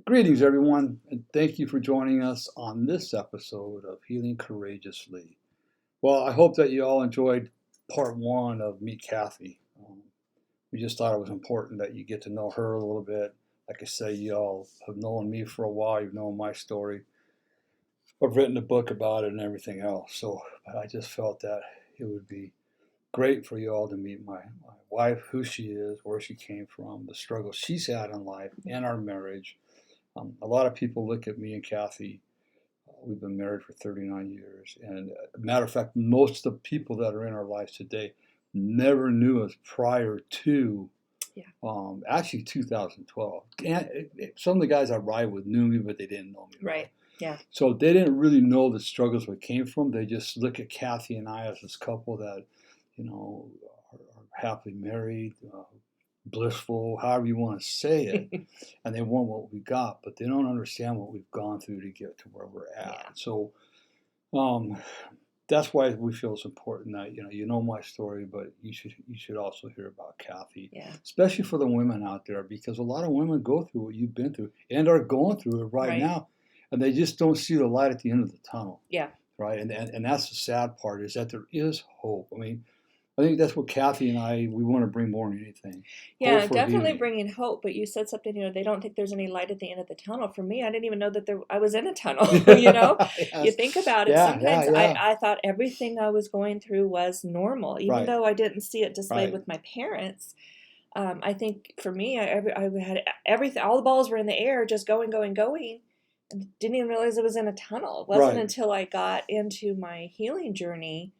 Greetings, everyone, and thank you for joining us on this episode of Healing Courageously. Well, I hope that you all enjoyed part one of Meet Cathy. We just thought it was important that you get to know her a little bit. Like I say, you all have known me for a while, you've known my story. I've written a book about it and everything else. So I just felt that it would be great for you all to meet my wife, who she is, where she came from, the struggles she's had in life and our marriage. A lot of people look at me and Cathy. We've been married for 39 years. And matter of fact, most of the people that are in our lives today never knew us prior to actually 2012. And some of the guys I ride with knew me, but they didn't know me. Right. Yeah. So they didn't really know the struggles we came from. They just look at Cathy and I as this couple that, are happily married, blissful, however you want to say it, and they want what we got, but they don't understand what we've gone through to get to where we're at. Yeah. So that's why we feel it's important that you know my story, but you should also hear about Cathy, especially for the women out there, because a lot of women go through what you've been through and are going through it right now, and they just don't see the light at the end of the tunnel. Yeah. Right, and that's the sad part, is that there is hope. I mean, I think that's what Cathy and we want to bring more than anything. Yeah, definitely bringing hope. But you said something, they don't think there's any light at the end of the tunnel. For me, I didn't even know that I was in a tunnel, Yes. You think about it. Sometimes I thought everything I was going through was normal, even though I didn't see it displayed with my parents. I think for me, I had everything, all the balls were in the air, just going, and didn't even realize I was in a tunnel. It wasn't until I got into my healing journey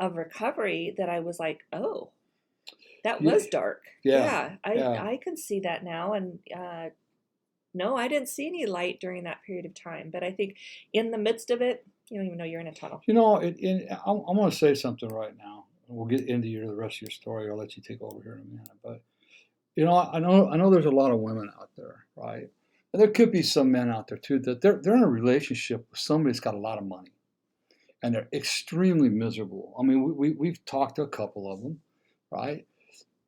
of recovery that I was like, oh, that was dark. I can see that now. And no, I didn't see any light during that period of time. But I think in the midst of it, you don't even know you're in a tunnel. I'm going to say something right now. We'll get into the rest of your story. I'll let you take over here in a minute. But, I know there's a lot of women out there, right? And there could be some men out there, too, that they're in a relationship with somebody that's got a lot of money. And they're extremely miserable. I mean, we've talked to a couple of them, right?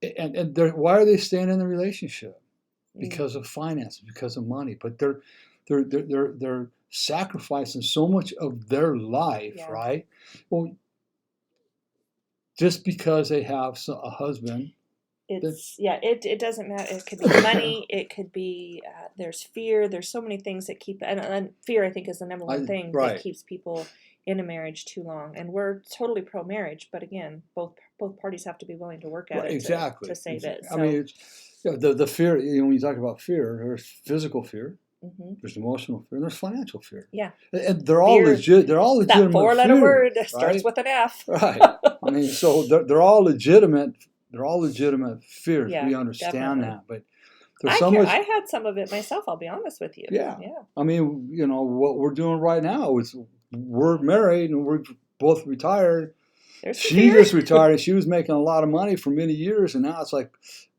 And why are they staying in the relationship? Because of finances, because of money. But they're sacrificing so much of their life, right? Well, just because they have a husband. It doesn't matter. It could be money. It could be there's fear. There's so many things that keep, and fear, I think, is the number one thing that keeps people in a marriage too long. And we're totally pro-marriage, but again, both parties have to be willing to work at it to save it. So. I mean, the fear. When you talk about fear, there's physical fear, there's emotional fear, and there's financial fear. Yeah, and they're all legit. They're all legitimate. That four-letter word that starts with an F. Right. I mean, so they're all legitimate. They're all legitimate fears. Yeah, we understand definitely. that, but. I had some of it myself, I'll be honest with you. Yeah. I mean, what we're doing right now is we're married and we're both retired. She just retired and she was making a lot of money for many years, and now it's like,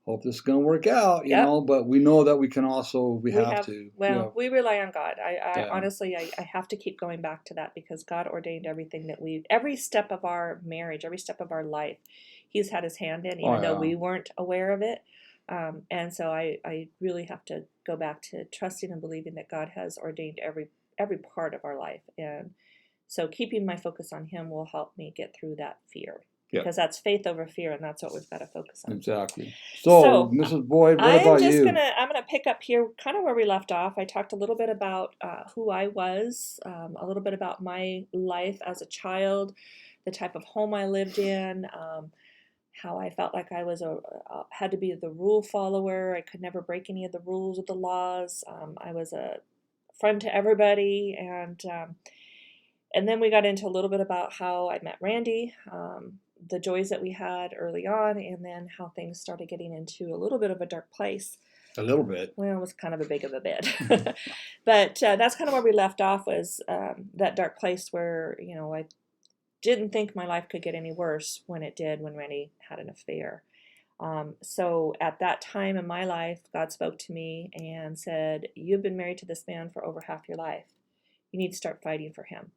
hope this is going to work out, but we know that we can also, we have to. Well, we rely on God. I honestly, I have to keep going back to that, because God ordained everything that every step of our marriage, every step of our life, He's had His hand in, even though we weren't aware of it. And so I really have to go back to trusting and believing that God has ordained every part of our life. And so keeping my focus on Him will help me get through that fear. Because that's faith over fear, and that's what we've got to focus on. Exactly. So Mrs. Boyd, what about you? I'm gonna pick up here kind of where we left off. I talked a little bit about who I was, a little bit about my life as a child, the type of home I lived in, how I felt like I was had to be the rule follower. I could never break any of the rules or the laws. I was a friend to everybody, and then we got into a little bit about how I met Randy, the joys that we had early on, and then how things started getting into a little bit of a dark place. A little bit. Well, it was kind of a big of a bit. But that's kind of where we left off, was that dark place where, I didn't think my life could get any worse when it did, when Randy had an affair. So at that time in my life, God spoke to me and said, you've been married to this man for over half your life. You need to start fighting for him.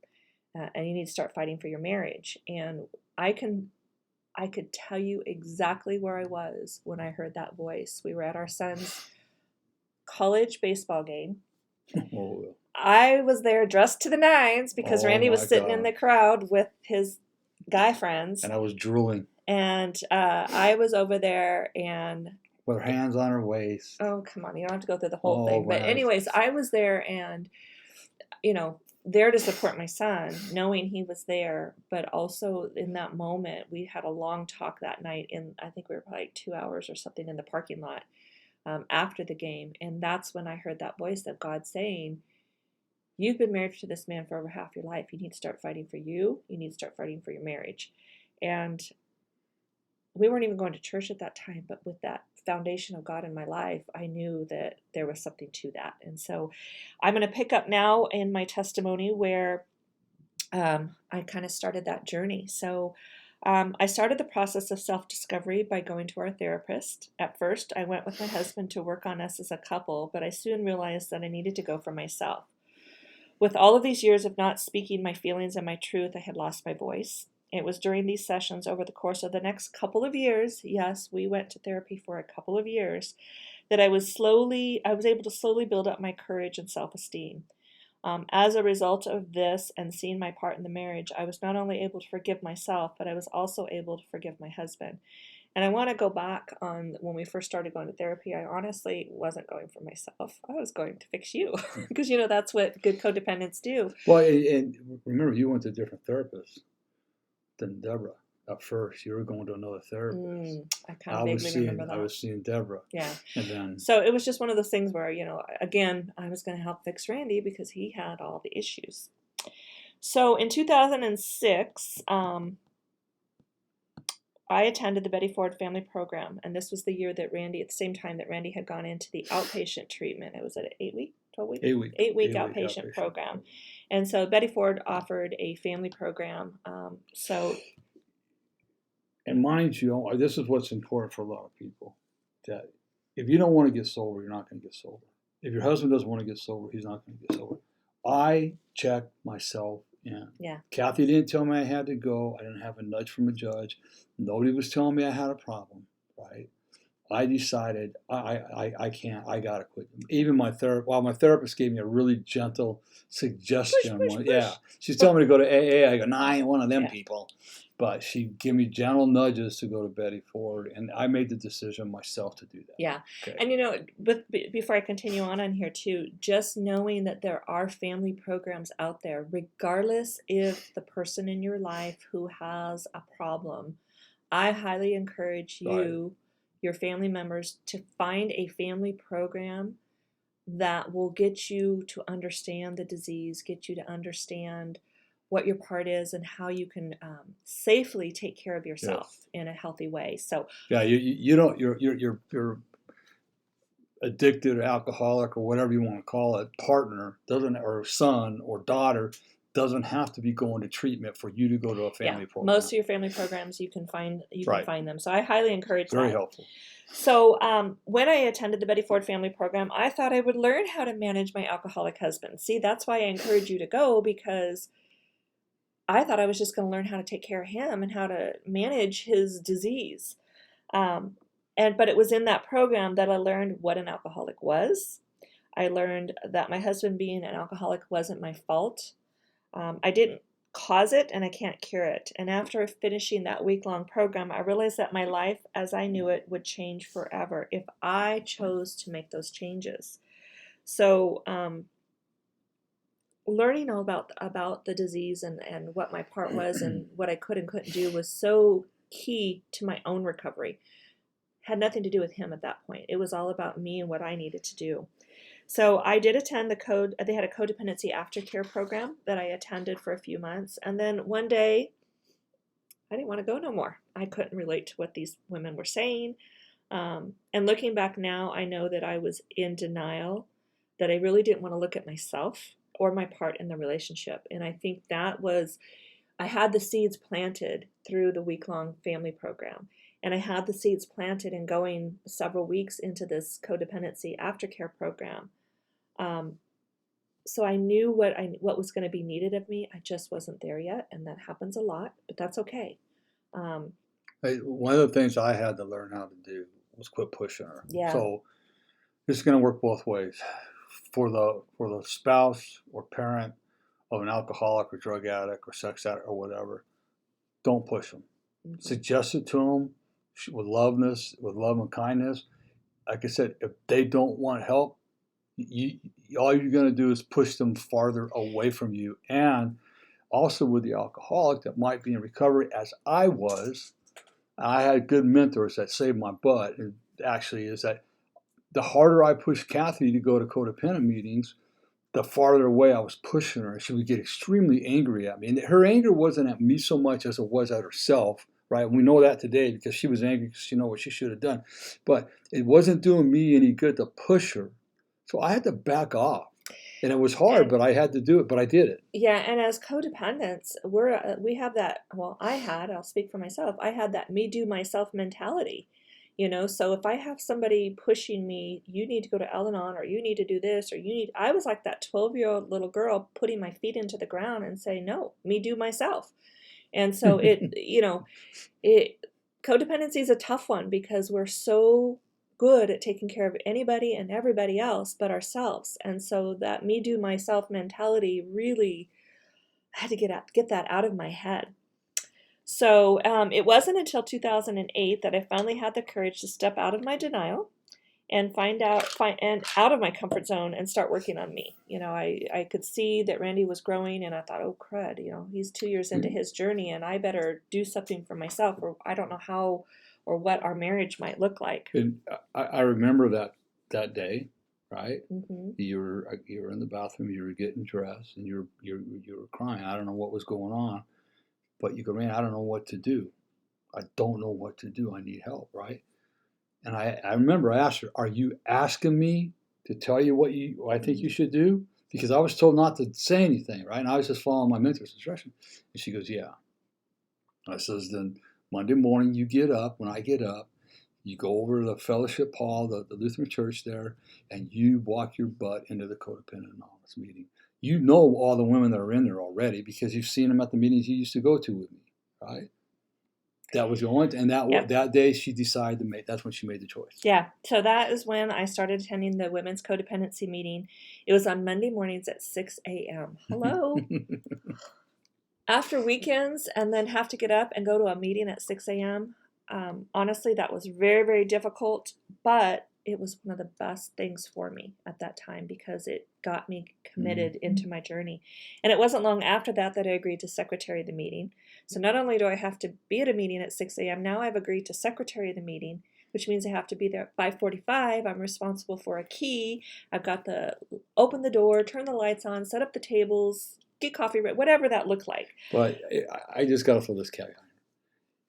And you need to start fighting for your marriage. And I could tell you exactly where I was when I heard that voice. We were at our son's college baseball game. I was there dressed to the nines because Randy was sitting in the crowd with his guy friends. And I was drooling. And I was over there and... with her hands on her waist. Oh, come on. You don't have to go through the whole thing. But anyways, I was there and, there to support my son, knowing he was there. But also in that moment, we had a long talk that night. I think we were probably 2 hours or something in the parking lot after the game. And that's when I heard that voice of God saying, you've been married to this man for over half your life. You need to start fighting for you. You need to start fighting for your marriage. And we weren't even going to church at that time, but with that foundation of God in my life, I knew that there was something to that. And so I'm going to pick up now in my testimony where I kind of started that journey. So I started the process of self-discovery by going to our therapist. At first, I went with my husband to work on us as a couple, but I soon realized that I needed to go for myself. With all of these years of not speaking my feelings and my truth, I had lost my voice. It was during these sessions over the course of the next couple of years, yes, we went to therapy for a couple of years, that I was able to slowly build up my courage and self-esteem. As a result of this and seeing my part in the marriage, I was not only able to forgive myself, but I was also able to forgive my husband. And I want to go back on when we first started going to therapy. I honestly wasn't going for myself. I was going to fix you because, that's what good codependents do. Well, and remember, you went to different therapists than Deborah. At first, you were going to another therapist. I kind of vaguely remember that. I was seeing Deborah. Yeah. And then, so it was just one of those things where, again, I was going to help fix Randy because he had all the issues. So in 2006, I attended the Betty Ford Family Program, and this was the year that Randy, at the same time that Randy had gone into the outpatient treatment. It was an 8-week, 12-week? 8-week outpatient program. And so Betty Ford offered a family program. And mind you, this is what's important for a lot of people, that if you don't want to get sober, you're not going to get sober. If your husband doesn't want to get sober, he's not going to get sober. I checked myself in. Yeah. Cathy didn't tell me I had to go. I didn't have a nudge from a judge. Nobody was telling me I had a problem, right? I decided I can't. I got to quit. Even my therapist gave me a really gentle suggestion. Push. Yeah. She's telling me to go to AA. I go, I ain't one of them people. But she gave me gentle nudges to go to Betty Ford, and I made the decision myself to do that. Yeah. Okay. And, before I continue on here, too, just knowing that there are family programs out there, regardless if the person in your life who has a problem, I highly encourage you, your family members, to find a family program that will get you to understand the disease, get you to understand what your part is and how you can safely take care of yourself in a healthy way. So yeah, you don't you're addicted or alcoholic or whatever you want to call it, partner doesn't, or son or daughter doesn't have to be going to treatment for you to go to a family program. Most of your family programs you can find them. So I highly encourage that. Very helpful. So when I attended the Betty Ford Family Program, I thought I would learn how to manage my alcoholic husband. See, that's why I encourage you to go, because I thought I was just going to learn how to take care of him and how to manage his disease. But it was in that program that I learned what an alcoholic was. I learned that my husband being an alcoholic wasn't my fault. I didn't cause it and I can't cure it. And after finishing that week-long program, I realized that my life as I knew it would change forever if I chose to make those changes. So learning all about the disease and what my part was and what I could and couldn't do was so key to my own recovery. Had nothing to do with him at that point. It was all about me and what I needed to do. So I did attend they had a codependency aftercare program that I attended for a few months. And then one day, I didn't want to go no more. I couldn't relate to what these women were saying. And looking back now, I know that I was in denial, that I really didn't want to look at myself or my part in the relationship. And I think I had the seeds planted through the week-long family program. And I had the seeds planted in going several weeks into this codependency aftercare program. So I knew what was going to be needed of me. I just wasn't there yet. And that happens a lot, but that's okay. One of the things I had to learn how to do was quit pushing her. Yeah. So this is going to work both ways. for the spouse or parent of an alcoholic or drug addict or sex addict or whatever, don't push them. Mm-hmm. Suggest it to them with love and kindness. Like I said, if they don't want help, all you're going to do is push them farther away from you. And also with the alcoholic that might be in recovery, as I was, I had good mentors that saved my butt. And actually, is that the harder I pushed Cathy to go to codependent meetings, the farther away I was pushing her. She would get extremely angry at me. And her anger wasn't at me so much as it was at herself, right? And we know that today because she was angry because she knew what she should have done. But it wasn't doing me any good to push her. So I had to back off. And it was hard, but I had to do it, but I did it. Yeah, and as codependents, we have that, well, I'll speak for myself, I had that me, do, myself mentality. So if I have somebody pushing me, you need to go to Al-Anon, or you need to do this, or I was like that 12-year-old little girl putting my feet into the ground and say, no, me, do, myself. And so codependency is a tough one because we're so good at taking care of anybody and everybody else but ourselves. And so that me, do, myself mentality really, I had to get that out of my head. So it wasn't until 2008 that I finally had the courage to step out of my denial and out of my comfort zone and start working on me. I could see that Randy was growing, and I thought, oh crud, he's 2 years into his journey, and I better do something for myself, or I don't know how or what our marriage might look like. And I remember that day, right? Mm-hmm. You were in the bathroom, you were getting dressed, and you were crying. I don't know what was going on. But you go, man, I don't know what to do. I don't know what to do. I need help, right? And I remember I asked her, are you asking me to tell you what I think you should do? Because I was told not to say anything, right? And I was just following my mentor's instruction. And she goes, yeah. I says, then Monday morning you get up. When I get up, you go over to the fellowship hall, the Lutheran church there, and you walk your butt into the Codependent Anonymous meeting. You know all the women that are in there already because you've seen them at the meetings you used to go to with me, right? That was the only, and that day she decided to that's when she made the choice. Yeah, so that is when I started attending the women's codependency meeting. It was on Monday mornings at 6 a.m. Hello. After weekends, and then have to get up and go to a meeting at 6 a.m. Honestly, that was very, very difficult, but it was one of the best things for me at that time because it got me committed into my journey. And it wasn't long after that I agreed to secretary the meeting. So not only do I have to be at a meeting at 6 a.m., now I've agreed to secretary the meeting, which means I have to be there at 5:45. I'm responsible for a key. I've got to open the door, turn the lights on, set up the tables, get coffee, whatever that looked like. But I just got to throw this caveat.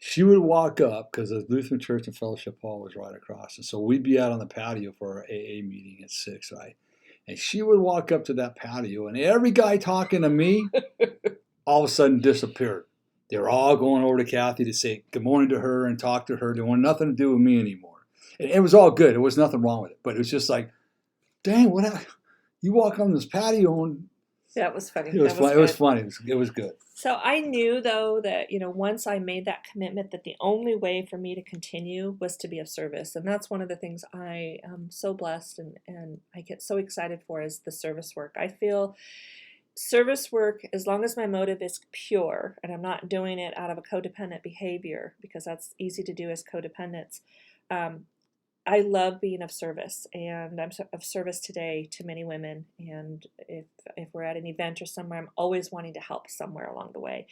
She would walk up because the Lutheran Church and Fellowship Hall was right across. And so we'd be out on the patio for our AA meeting at 6, right? And she would walk up to that patio, and every guy talking to me all of a sudden disappeared. They were all going over to Cathy to say good morning to her and talk to her. They wanted nothing to do with me anymore. And it was all good. There was nothing wrong with it. But it was just like, dang, you walk on this patio and... Yeah, it was funny. It was funny. It was good. So I knew, though, that, once I made that commitment, that the only way for me to continue was to be of service. And that's one of the things I am so blessed and I get so excited for is the service work. I feel service work, as long as my motive is pure and I'm not doing it out of a codependent behavior, because that's easy to do as codependents, I love being of service, and I'm of service today to many women. And if we're at an event or somewhere, I'm always wanting to help somewhere along the way.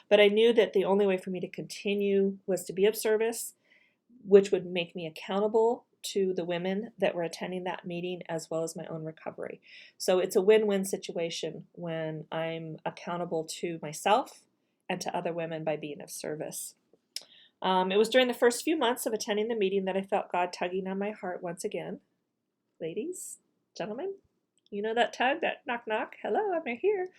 But I knew that the only way for me to continue was to be of service, which would make me accountable to the women that were attending that meeting as well as my own recovery. So it's a win-win situation when I'm accountable to myself and to other women by being of service. It was during the first few months of attending the meeting that I felt God tugging on my heart once again. Ladies, gentlemen, you know that tug, that knock, knock, hello, I'm here.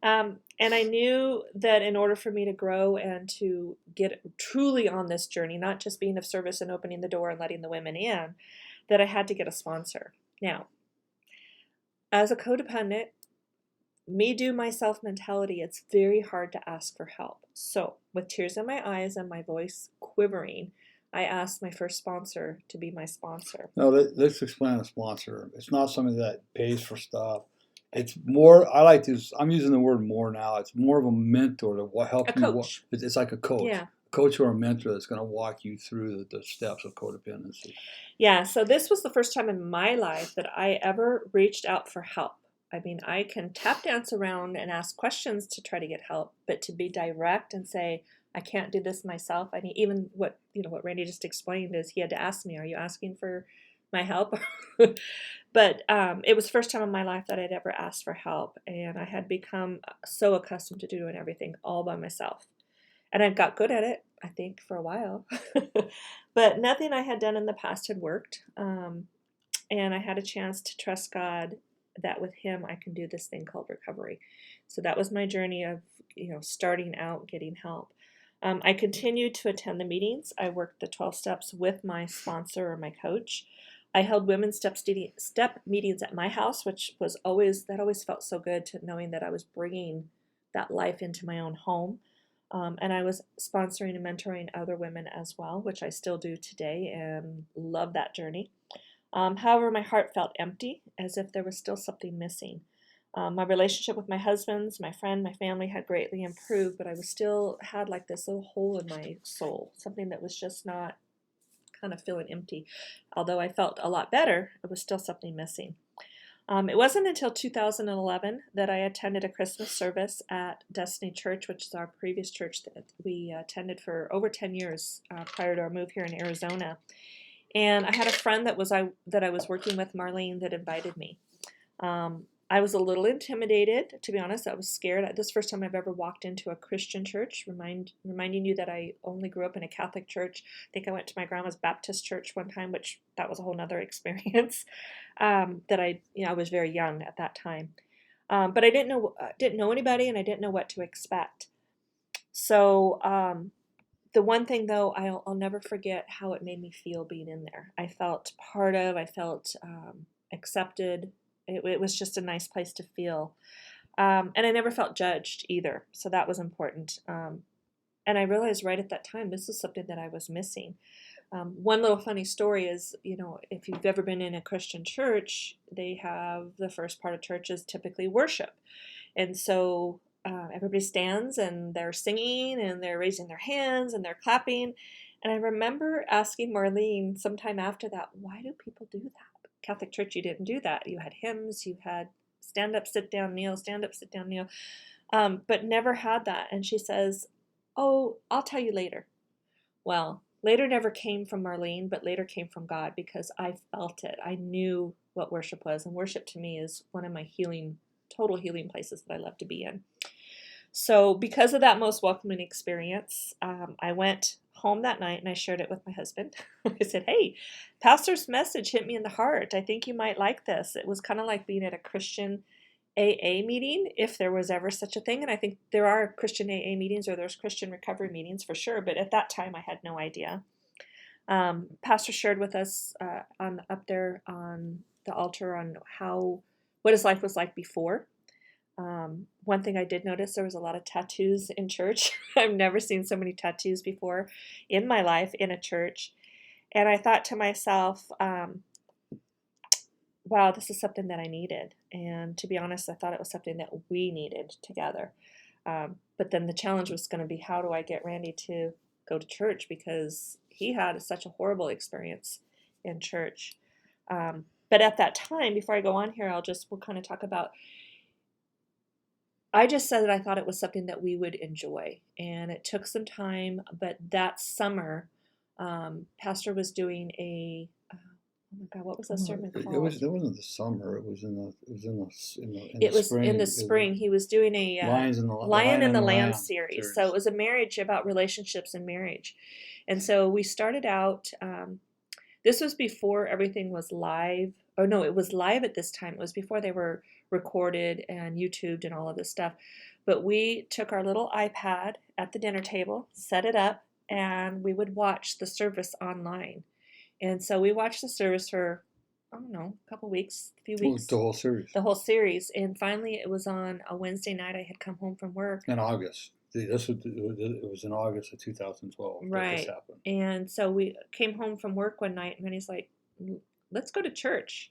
And I knew that in order for me to grow and to get truly on this journey, not just being of service and opening the door and letting the women in, that I had to get a sponsor. Now, as a codependent, me, do, myself mentality, it's very hard to ask for help. So with tears in my eyes and my voice quivering, I asked my first sponsor to be my sponsor. No, let's explain a sponsor. It's not somebody that pays for stuff. It's more, I'm using the word more now. It's more of a mentor to help you. A coach. It's like a coach. Yeah. A coach or a mentor that's going to walk you through the steps of codependency. Yeah, so this was the first time in my life that I ever reached out for help. I mean, I can tap dance around and ask questions to try to get help, but to be direct and say, I can't do this myself. I mean, even what Randy just explained is he had to ask me, are you asking for my help? But it was the first time in my life that I'd ever asked for help, and I had become so accustomed to doing everything all by myself. And I got good at it, I think, for a while. But nothing I had done in the past had worked. And I had a chance to trust God that with Him I can do this thing called recovery. So that was my journey of, starting out getting help. I continued to attend the meetings. I worked the 12 steps with my sponsor or my coach. I held women's step meetings at my house, which was always felt so good to knowing that I was bringing that life into my own home. And I was sponsoring and mentoring other women as well, which I still do today and love that journey. However, my heart felt empty, as if there was still something missing. My relationship with my husbands, my friend, my family had greatly improved, but I was still had like this little hole in my soul, something that was just not kind of feeling empty. Although I felt a lot better, it was still something missing. It wasn't until 2011 that I attended a Christmas service at Destiny Church, which is our previous church that we attended for over 10 years prior to our move here in Arizona. And I had a friend that I was working with, Marlene, that invited me. I was a little intimidated, to be honest. I was scared. This is the first time I've ever walked into a Christian church, reminding you that I only grew up in a Catholic church. I think I went to my grandma's Baptist church one time, which that was a whole nother experience. That I was very young at that time. But I didn't know anybody, and I didn't know what to expect. So the one thing, though, I'll never forget how it made me feel being in there. I felt part of, I felt accepted. It was just a nice place to feel. And I never felt judged either, so that was important. And I realized right at that time, this is something that I was missing. One little funny story is, if you've ever been in a Christian church, they have the first part of church is typically worship. And so everybody stands and they're singing and they're raising their hands and they're clapping. And I remember asking Marlene sometime after that, why do people do that? Catholic Church, you didn't do that. You had hymns, you had stand up, sit down, kneel, stand up, sit down, kneel, but never had that. And she says, oh, I'll tell you later. Well, later never came from Marlene, but later came from God, because I felt it. I knew what worship was, and worship to me is one of my total healing places that I love to be in. So because of that most welcoming experience, I went home that night and I shared it with my husband. I said, hey, pastor's message hit me in the heart. I think you might like this. It was kind of like being at a Christian AA meeting, if there was ever such a thing. And I think there are Christian AA meetings, or there's Christian recovery meetings for sure. But at that time, I had no idea. Pastor shared with us up there on the altar on what his life was like before. One thing I did notice, there was a lot of tattoos in church. I've never seen so many tattoos before in my life in a church. And I thought to myself, wow, this is something that I needed. And to be honest, I thought it was something that we needed together. But then the challenge was going to be, how do I get Randy to go to church? Because he had such a horrible experience in church. But at that time, before I go on here, we'll kind of talk about, I just said that I thought it was something that we would enjoy, and it took some time. But that summer, Pastor was doing oh my God, what was that sermon called? It wasn't the summer. It was in the spring. In the spring. He was doing a Lion and the Lamb series. So it was a marriage, about relationships and marriage. And so we started out. This was before everything was live. Oh no, it was live at this time. It was before they were recorded and YouTubed and all of this stuff. But we took our little iPad at the dinner table, set it up, and we would watch the service online. And so we watched the service for, I don't know, a couple weeks, a few weeks. The whole series. The whole series. And finally it was on a Wednesday night. I had come home from work. In August. It was in August of 2012 that this happened. And so we came home from work one night, and Randy's like, let's go to church.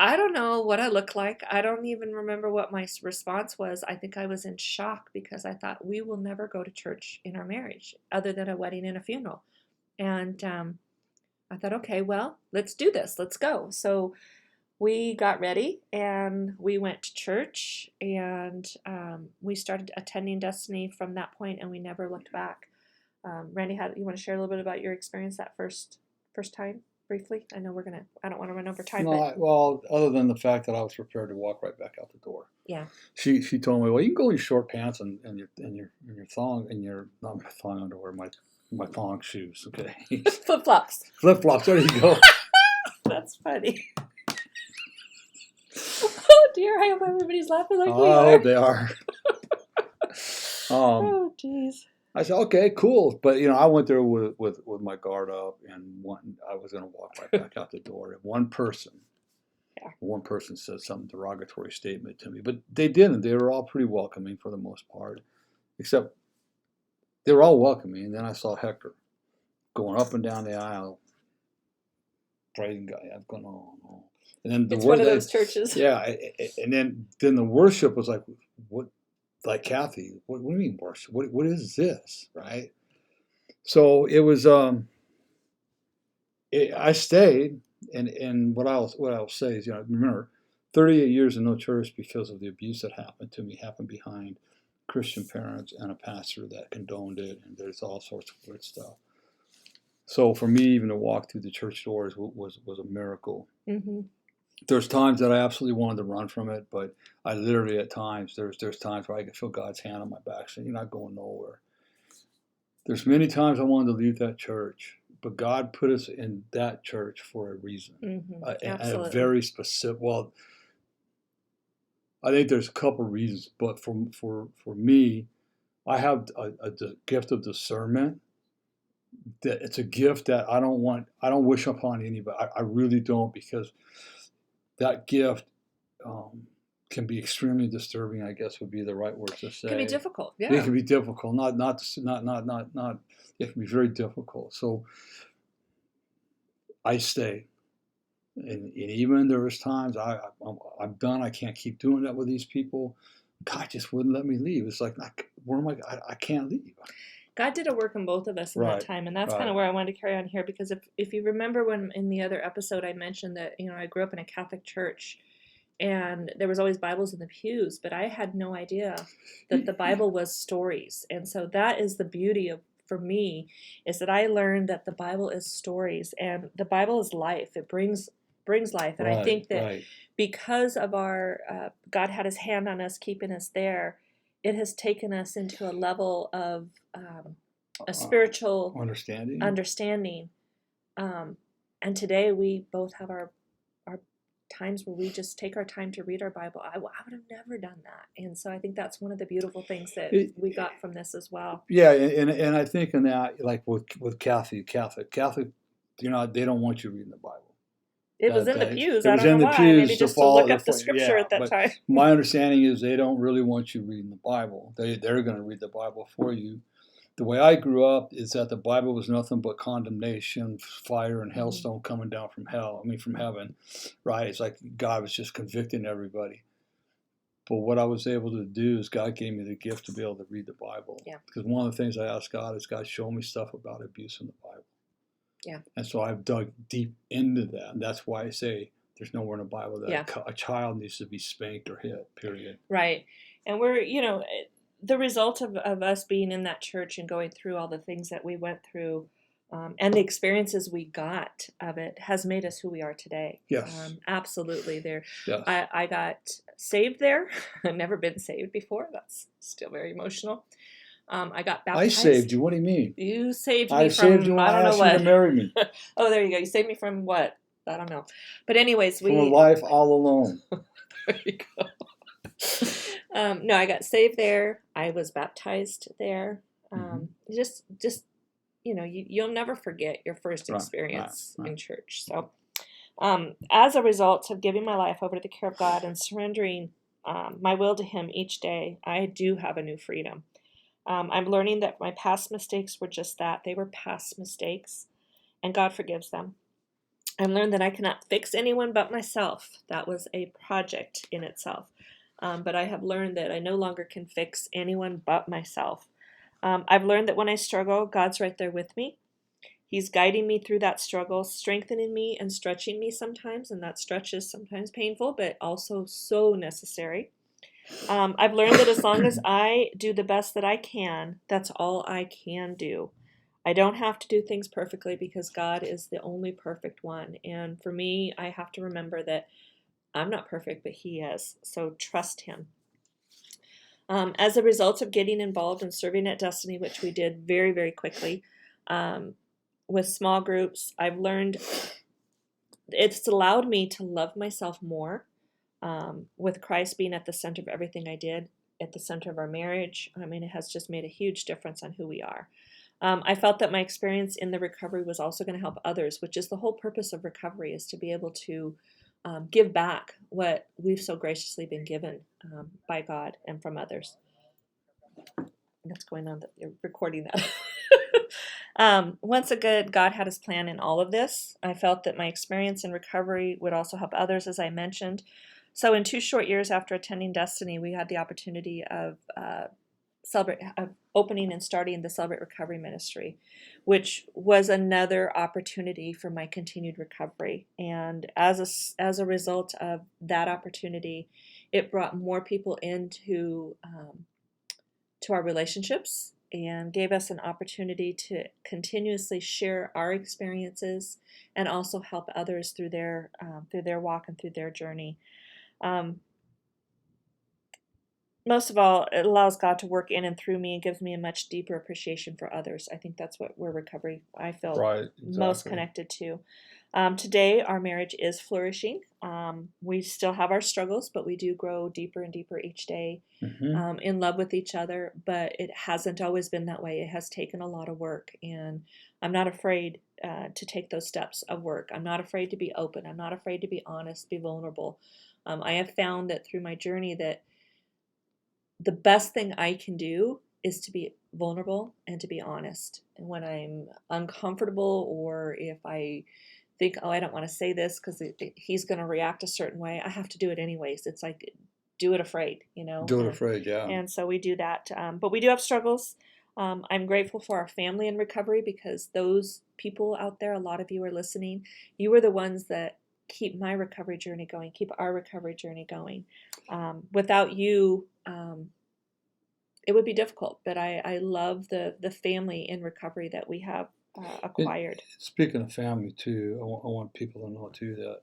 I don't know what I looked like. I don't even remember what my response was. I think I was in shock because I thought we will never go to church in our marriage other than a wedding and a funeral. And I thought, okay, well, let's do this. Let's go. So we got ready and we went to church, and we started attending Destiny from that point, and we never looked back. Randy, you want to share a little bit about your experience that first time? Briefly, I know I don't want to run over time. No, well, other than the fact that I was prepared to walk right back out the door. Yeah. She told me, well, you can go in your short pants and your thong and not my thong underwear, my thong shoes. Okay. Flip flops. Flip flops. There you go. That's funny. Oh dear! I hope everybody's laughing like we are. I hope they are. Oh jeez. I said, okay, cool. But, I went there with my guard up, and I was going to walk right back out the door. And one person said some derogatory statement to me. But they didn't. They were all pretty welcoming for the most part. Except they were all welcoming. And then I saw Hector going up and down the aisle. Praising God. I'm going, oh. And then it's one of those churches. Yeah. And then the worship was like, what? Like Cathy, what do you mean worship? What is this, right? So it was. I stayed, and what I'll say is, remember, 38 years in no church because of the abuse that happened to me happened behind Christian parents and a pastor that condoned it, and there's all sorts of weird stuff. So for me, even to walk through the church doors was a miracle. Mm-hmm. There's times that I absolutely wanted to run from it, but I literally at times, there's times where I could feel God's hand on my back saying, you're not going nowhere. There's many times I wanted to leave that church, but God put us in that church for a reason. Mm-hmm. And a very specific, well, I think there's a couple of reasons, but for me, I have a gift of discernment. That it's a gift that I don't wish upon anybody. I really don't, because that gift can be extremely disturbing, I guess would be the right word to say. It can be difficult, yeah. It can be difficult, not. It can be very difficult. So I stay, and even there was times I'm done. I can't keep doing that with these people. God just wouldn't let me leave. It's like, where am I? I can't leave. God did a work in both of us in that time, and that's kind of where I wanted to carry on here, because if you remember when in the other episode I mentioned that I grew up in a Catholic church, and there was always Bibles in the pews, but I had no idea that the Bible was stories, and so that is the beauty for me, is that I learned that the Bible is stories, and the Bible is life. It brings life, and I think that because of our God had His hand on us, keeping us there, it has taken us into a level of a spiritual understanding. And today we both have our times where we just take our time to read our Bible. I would have never done that. And so I think that's one of the beautiful things that we got from this as well. Yeah, and I think in that, like with Cathy, Catholic, they don't want you reading the Bible. It was in the pews. I don't know why. Maybe just to look up the scripture at that time. My understanding is they don't really want you reading the Bible. They're going to read the Bible for you. The way I grew up is that the Bible was nothing but condemnation, fire, and hailstone coming down from heaven, right? It's like God was just convicting everybody. But what I was able to do is God gave me the gift to be able to read the Bible. Yeah. Because one of the things I asked God is, God, show me stuff about abuse in the Bible. Yeah. And so I've dug deep into that. And that's why I say there's nowhere in the Bible that a child needs to be spanked or hit, period. Right. And we're, the result of us being in that church and going through all the things that we went through and the experiences we got of it has made us who we are today. Yes. Absolutely. Yes. I got saved there. I've never been saved before. That's still very emotional. I got baptized. I saved you. What do you mean? You saved me I saved you when I asked you to marry me. Oh, there you go. You saved me from what? I don't know. But anyways, from a life all alone. There you go. No, I got saved there. I was baptized there. Just you'll never forget your first experience in church. So, as a result of giving my life over to the care of God and surrendering my will to Him each day, I do have a new freedom. I'm learning that my past mistakes were just that. They were past mistakes, and God forgives them. I've learned that I cannot fix anyone but myself. That was a project in itself. But I have learned that I no longer can fix anyone but myself. I've learned that when I struggle, God's right there with me. He's guiding me through that struggle, strengthening me and stretching me sometimes, and that stretch is sometimes painful, but also so necessary. I've learned that as long as I do the best that I can, that's all I can do. I don't have to do things perfectly because God is the only perfect one. And for me, I have to remember that I'm not perfect, but He is. So trust Him. As a result of getting involved and serving at Destiny, which we did very, very quickly, with small groups, I've learned it's allowed me to love myself more, with Christ being at the center of everything I did, at the center of our marriage. I mean, it has just made a huge difference on who we are. I felt that my experience in the recovery was also going to help others, which is the whole purpose of recovery, is to be able to give back what we've so graciously been given by God and from others. What's going on that you're recording that? Once again, God had His plan in all of this. I felt that my experience in recovery would also help others, as I mentioned. So in 2 short years after attending Destiny, we had the opportunity of opening and starting the Celebrate Recovery Ministry, which was another opportunity for my continued recovery. And as a result of that opportunity, it brought more people into to our relationships and gave us an opportunity to continuously share our experiences and also help others through their walk and through their journey. Most of all, it allows God to work in and through me and gives me a much deeper appreciation for others. I think that's where recovery, I feel, most connected to. Today, our marriage is flourishing. We still have our struggles, but we do grow deeper and deeper each day, in love with each other. But it hasn't always been that way. It has taken a lot of work, and I'm not afraid to take those steps of work. I'm not afraid to be open. I'm not afraid to be honest, be vulnerable. I have found that through my journey that the best thing I can do is to be vulnerable and to be honest. And when I'm uncomfortable, or if I think, oh, I don't want to say this because he's going to react a certain way, I have to do it anyways. It's like, do it afraid, Do it afraid, yeah. And so we do that. But we do have struggles. I'm grateful for our family in recovery, because those people out there, a lot of you are listening. You are the ones that keep my recovery journey going, keep our recovery journey going. Without you, it would be difficult, but I love the family in recovery that we have acquired. Speaking of family too, I want people to know too that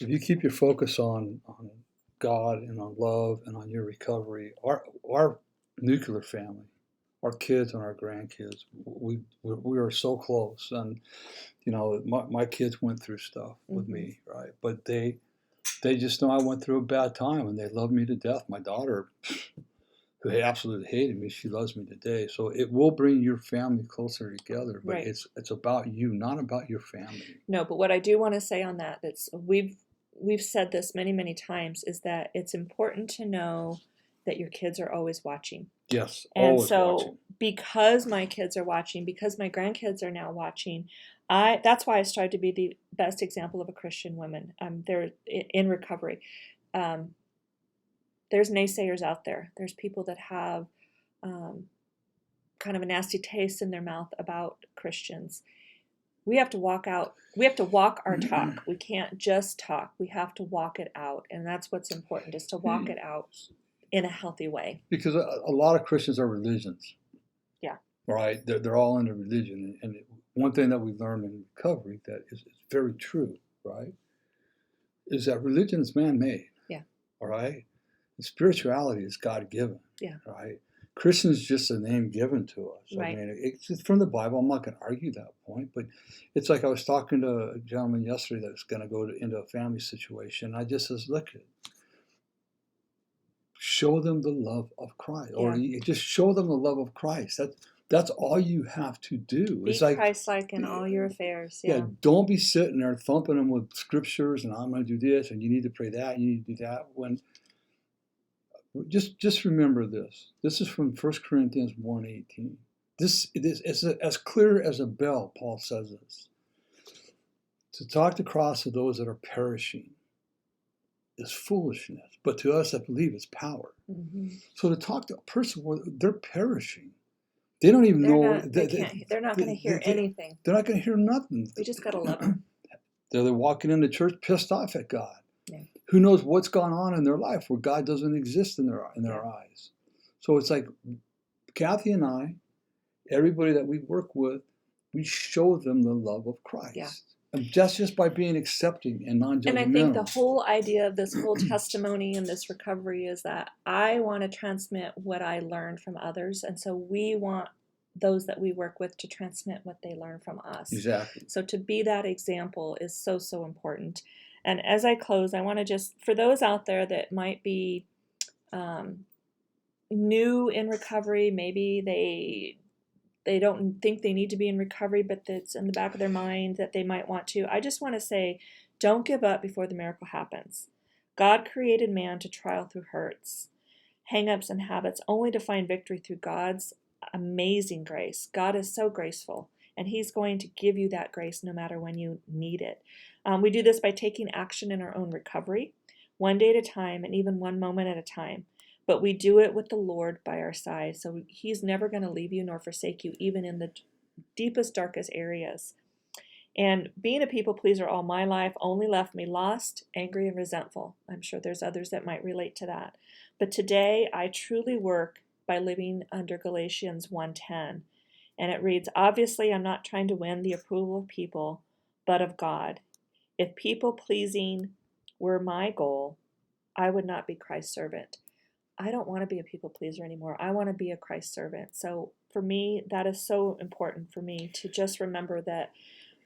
if you keep your focus on God and on love and on your recovery, our nuclear family, our kids and our grandkids, we are so close. And my kids went through stuff with me, right? But they just know I went through a bad time, and they love me to death. My daughter, who absolutely hated me, she loves me today. So it will bring your family closer together, but right. It's about you, not about your family. No, but what I do want to say on that, we've said this many, many times, is that it's important to know that your kids are always watching. Yes, always watching. And so because my kids are watching, because my grandkids are now watching, that's why I strive to be the best example of a Christian woman. They're in recovery. There's naysayers out there. There's people that have kind of a nasty taste in their mouth about Christians. We have to walk our talk. We can't just talk. We have to walk it out. And that's what's important, is to walk it out in a healthy way. Because a lot of Christians are religions. Yeah. Right? They're all into religion. And one thing that we learned in recovery that is very true, right, is that religion is man-made. Yeah. All right? And spirituality is God-given. Yeah. Right? Christian is just a name given to us. Right. I mean, it's from the Bible. I'm not going to argue that point, but it's like I was talking to a gentleman yesterday that's going to go into a family situation. I just says, look, show them the love of Christ, or you just show them the love of Christ. That's all you have to do. Be Christ-like in all your affairs. Yeah. Don't be sitting there thumping them with scriptures and I'm going to do this and you need to pray that, you need to do that. When Just remember this. This is from 1 Corinthians 1:18. This is as clear as a bell. Paul says this. To talk the cross to those that are perishing is foolishness, but to us that believe it's power. Mm-hmm. So to talk to a person where they're perishing, they don't even know. They're not going to hear anything. They're not going to hear nothing. We just got to love them. They're walking into church pissed off at God. Yeah. Who knows what's gone on in their life where God doesn't exist in their eyes. So it's like Cathy and I, everybody that we work with, we show them the love of Christ. Yeah. And that's just by being accepting and non-judgmental. And I think the whole idea of this whole testimony and this recovery is that I want to transmit what I learned from others. And so we want those that we work with to transmit what they learn from us. Exactly. So to be that example is so, so important. And as I close, I want to just, for those out there that might be new in recovery, maybe they don't think they need to be in recovery, but it's in the back of their mind that they might want to. I just want to say, don't give up before the miracle happens. God created man to trial through hurts, hang-ups, and habits, only to find victory through God's amazing grace. God is so graceful, and he's going to give you that grace no matter when you need it. We do this by taking action in our own recovery, one day at a time, and even one moment at a time. But we do it with the Lord by our side. So he's never going to leave you nor forsake you, even in the deepest, darkest areas. And being a people pleaser all my life only left me lost, angry, and resentful. I'm sure there's others that might relate to that. But today, I truly work by living under Galatians 1:10. And it reads, obviously, I'm not trying to win the approval of people, but of God. If people pleasing were my goal, I would not be Christ's servant. I don't want to be a people pleaser anymore. I want to be a Christ servant. So for me, that is so important for me to just remember that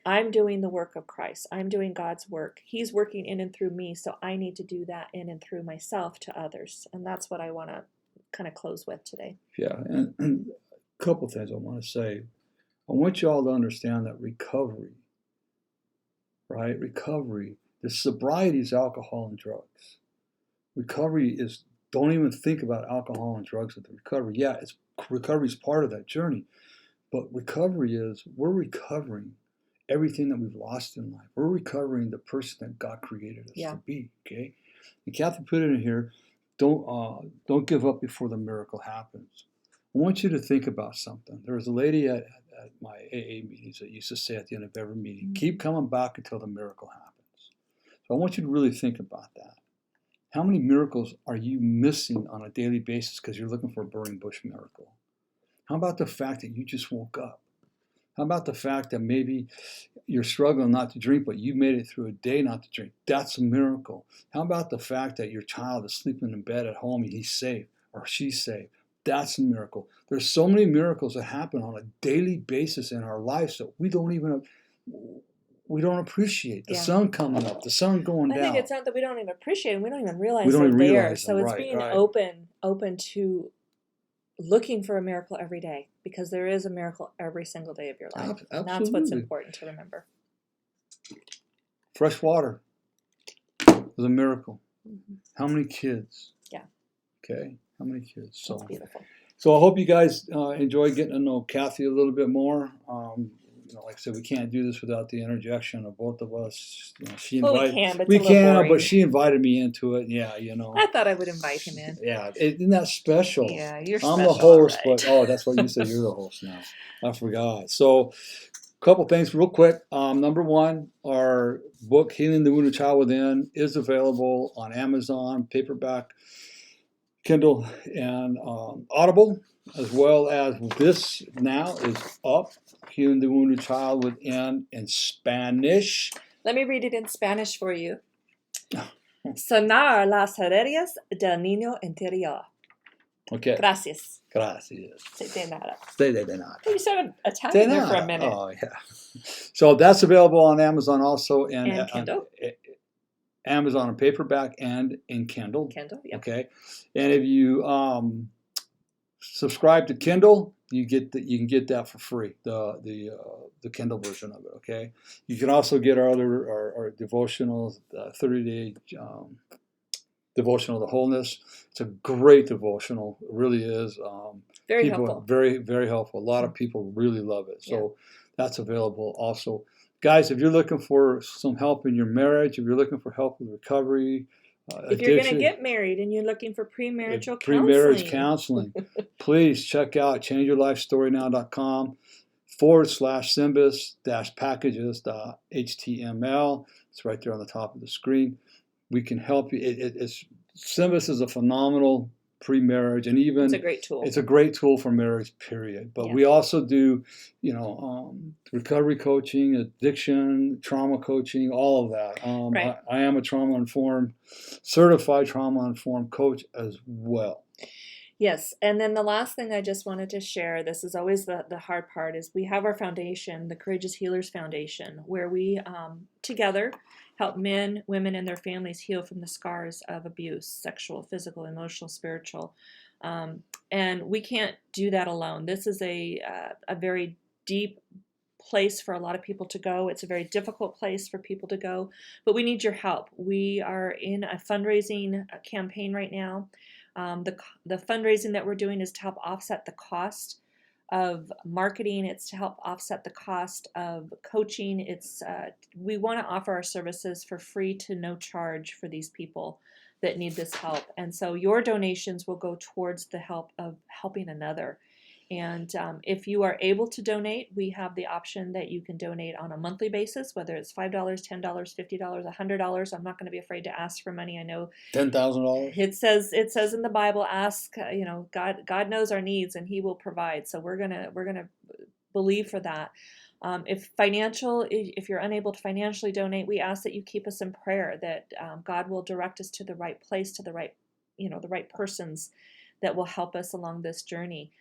I'm doing the work of Christ. I'm doing God's work. He's working in and through me, so I need to do that in and through myself to others. And that's what I want to kind of close with today. Yeah, and a couple things I want to say. I want you all to understand that recovery, right? Recovery, the sobriety is alcohol and drugs. Recovery is, don't even think about alcohol and drugs with the recovery. Yeah, recovery is part of that journey. But recovery is, we're recovering everything that we've lost in life. We're recovering the person that God created us to be, okay? And Cathy put it in here, don't give up before the miracle happens. I want you to think about something. There was a lady at my AA meetings that used to say at the end of every meeting, keep coming back until the miracle happens. So I want you to really think about that. How many miracles are you missing on a daily basis because you're looking for a burning bush miracle? How about the fact that you just woke up? How about the fact that maybe you're struggling not to drink, but you made it through a day not to drink? That's a miracle. How about the fact that your child is sleeping in bed at home and he's safe or she's safe? That's a miracle. There's so many miracles that happen on a daily basis in our lives that we don't appreciate. The sun coming up, the sun going down. I think it's not that we don't even appreciate it. We don't even realize they're there. So it's being open to looking for a miracle every day, because there is a miracle every single day of your life. Absolutely. And that's what's important to remember. Fresh water is a miracle. Mm-hmm. How many kids? Yeah. Okay. How many kids? That's beautiful. So I hope you guys enjoy getting to know Cathy a little bit more. Like I said, we can't do this without the interjection of both of us. We can, but she invited me into it. Yeah, I thought I would invite him in. Yeah, isn't that special? Yeah, you're special. I'm the host, right. But that's what you said. You're the host now. I forgot. So, a couple things real quick. Number one, our book, Healing the Wounded Child Within, is available on Amazon, paperback, Kindle, and Audible, as well as this now is up, Healing the Wounded Child Within, in Spanish. Let me read it in Spanish for you. Sanar las heridas del niño interior. Okay. Gracias. Gracias. De nada. De nada. You said Italian there for a minute. Oh, yeah. So that's available on Amazon also. And Kindle. Amazon in paperback and in Kindle. Kindle, yeah. Okay. And if you subscribe to Kindle, you can get that for free, the Kindle version of it. Okay. You can also get our devotionals, the Devotional to Wholeness. It's a great devotional. It really is. Very helpful. Very, very helpful. A lot of people really love it. So that's available also. Guys, if you're looking for some help in your marriage, if you're looking for help with recovery, if you're going to get married and you're looking for premarital counseling, please check out changeyourlifestorynow.com/symbis-packages.html. It's right there on the top of the screen. We can help you. Symbis is a phenomenal pre-marriage, and even it's a great tool. It's a great tool for marriage, period. But we also do, recovery coaching, addiction, trauma coaching, all of that. Right. I am a certified trauma-informed coach as well. Yes, and then the last thing I just wanted to share, this is always the hard part, is we have our foundation, the Courageous Healers Foundation, where we together help men, women, and their families heal from the scars of abuse, sexual, physical, emotional, spiritual. And we can't do that alone. This is a very deep place for a lot of people to go. It's a very difficult place for people to go, but we need your help. We are in a fundraising campaign right now. The fundraising that we're doing is to help offset the cost of marketing. It's to help offset the cost of coaching. We want to offer our services for free to no charge for these people that need this help. And so your donations will go towards the help of helping another. And if you are able to donate, we have the option that you can donate on a monthly basis, whether it's $5, $10, $50, $100. I'm not going to be afraid to ask for money. I know $10,000. It says in the Bible, ask. God knows our needs and He will provide. So we're gonna believe for that. If you're unable to financially donate, we ask that you keep us in prayer, that God will direct us to the right place, to the right persons that will help us along this journey.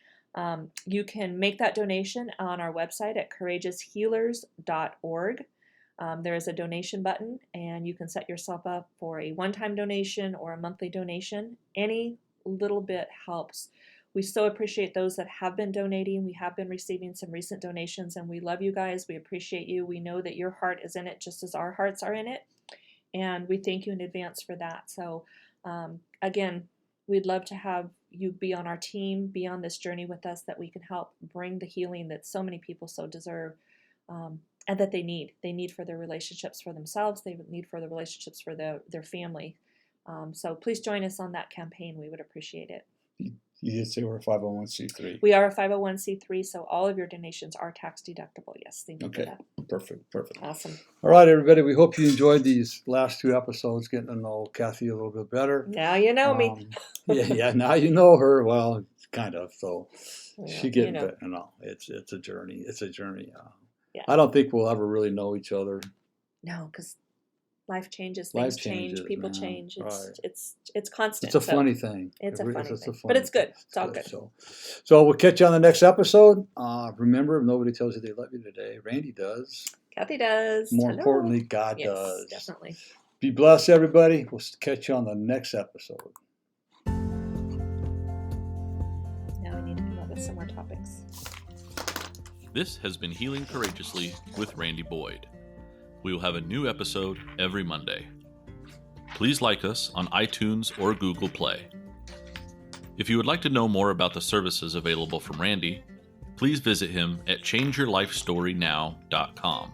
You can make that donation on our website at courageoushealers.org. There is a donation button, and you can set yourself up for a one-time donation or a monthly donation. Any little bit helps. We so appreciate those that have been donating. We have been receiving some recent donations, and we love you guys. We appreciate you. We know that your heart is in it just as our hearts are in it, and we thank you in advance for that. So again, we'd love to have you be on our team, be on this journey with us, that we can help bring the healing that so many people so deserve, and that they need. They need for their relationships for themselves. They need for the relationships for their family. So please join us on that campaign. We would appreciate it. You did say we're a 501c3. We are a 501c3, so all of your donations are tax deductible. Yes, thank you for that. Perfect. Awesome. All right, everybody. We hope you enjoyed these last two episodes, getting to know Cathy a little bit better. Now you know me. Yeah. Now you know her. Well, kind of. So she getting better. No, it's a journey. It's a journey. Yeah. I don't think we'll ever really know each other. No, because life changes, things change, people change. It's constant. It's a funny thing. It's a funny thing. But it's good. It's all good. So we'll catch you on the next episode. Remember, if nobody tells you they love you today, Randy does. Kathy does. More importantly, God does. Yes, definitely. Be blessed, everybody. We'll catch you on the next episode. Now we need to come up with some more topics. This has been Healing Courageously with Randy Boyd. We will have a new episode every Monday. Please like us on iTunes or Google Play. If you would like to know more about the services available from Randy, please visit him at changeyourlifestorynow.com.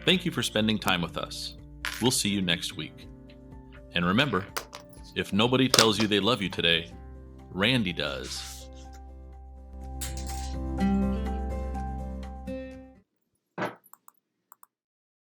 Thank you for spending time with us. We'll see you next week. And remember, if nobody tells you they love you today, Randy does.